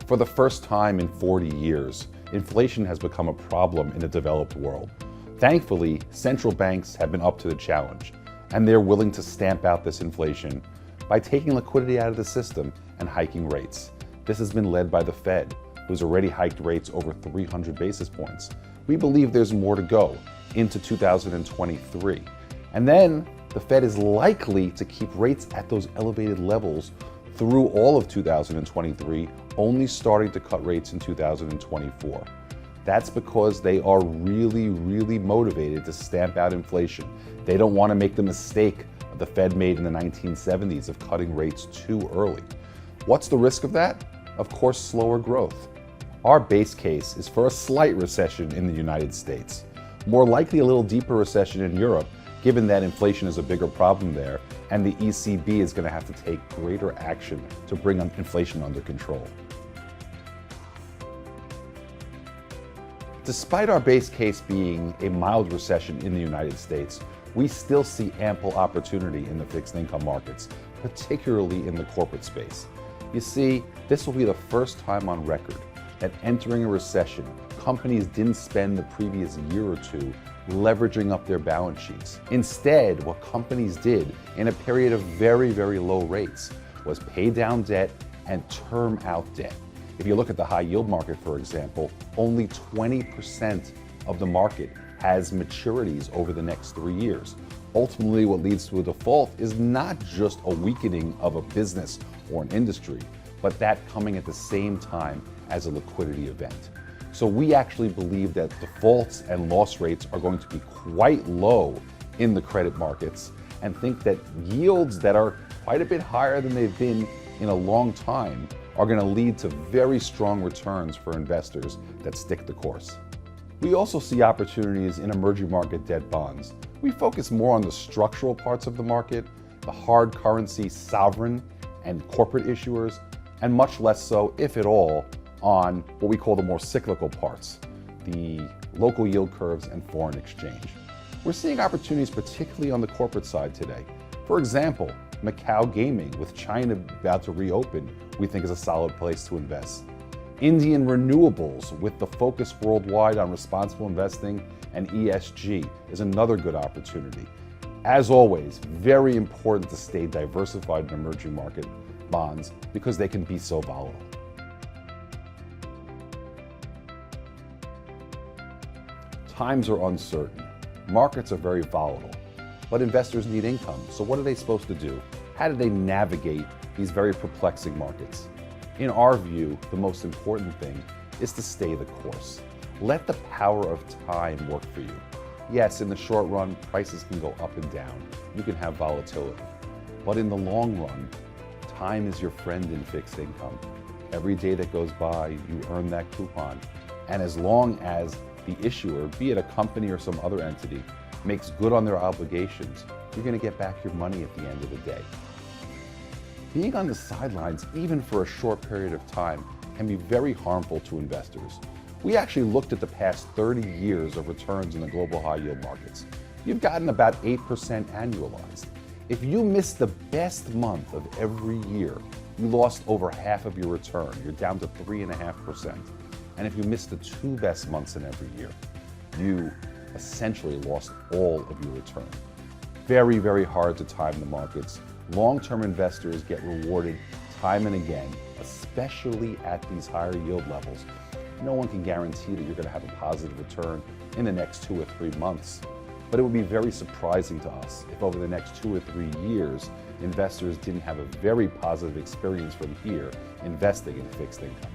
For the first time in 40 years, inflation has become a problem in the developed world. Thankfully, central banks have been up to the challenge, and they're willing to stamp out this inflation by taking liquidity out of the system and hiking rates. This has been led by the Fed, who's already hiked rates over 300 basis points. We believe there's more to go into 2023. And then the Fed is likely to keep rates at those elevated levels through all of 2023, only starting to cut rates in 2024. That's because they are really motivated to stamp out inflation. They don't want to make the mistake the Fed made in the 1970s of cutting rates too early. What's the risk of that? Of course, slower growth. Our base case is for a slight recession in the United States. More likely a little deeper recession in Europe, given that inflation is a bigger problem there, and the ECB is going to have to take greater action to bring inflation under control. Despite our base case being a mild recession in the United States, we still see ample opportunity in the fixed income markets, particularly in the corporate space. You see, this will be the first time on record that entering a recession, companies didn't spend the previous year or two leveraging up their balance sheets. Instead, what companies did in a period of very low rates was pay down debt and term out debt. If you look at the high yield market, for example, only 20% of the market has maturities over the next 3 years. Ultimately, what leads to a default is not just a weakening of a business or an industry, but that coming at the same time as a liquidity event. So we actually believe that defaults and loss rates are going to be quite low in the credit markets, and think that yields that are quite a bit higher than they've been in a long time are going to lead to very strong returns for investors that stick the course. We also see opportunities in emerging market debt bonds. We focus more on the structural parts of the market, the hard currency, sovereign, and corporate issuers, and much less so, if at all, on what we call the more cyclical parts, the local yield curves and foreign exchange. We're seeing opportunities particularly on the corporate side today. For example, Macau gaming, with China about to reopen, we think is a solid place to invest. Indian renewables, with the focus worldwide on responsible investing and ESG, is another good opportunity. As always, very important to stay diversified in emerging market bonds because they can be so volatile. Times are uncertain. Markets are very volatile, but investors need income. So what are they supposed to do? How do they navigate these very perplexing markets? In our view, the most important thing is to stay the course. Let the power of time work for you. Yes, in the short run, prices can go up and down. You can have volatility. But in the long run, time is your friend in fixed income. Every day that goes by, you earn that coupon. And as long as the issuer, be it a company or some other entity, makes good on their obligations, you're going to get back your money at the end of the day. Being on the sidelines, even for a short period of time, can be very harmful to investors. We actually looked at the past 30 years of returns in the global high yield markets. You've gotten about 8% annualized. If you miss the best month of every year, you lost over half of your return. You're down to 3.5%. And if you miss the 2 best months in every year, you essentially lost all of your return. Very hard to time the markets. Long-term investors get rewarded time and again, especially at these higher yield levels. No one can guarantee that you're going to have a positive return in the next 2 or 3 months. But it would be very surprising to us if over the next 2 or 3 years, investors didn't have a very positive experience from here investing in fixed income.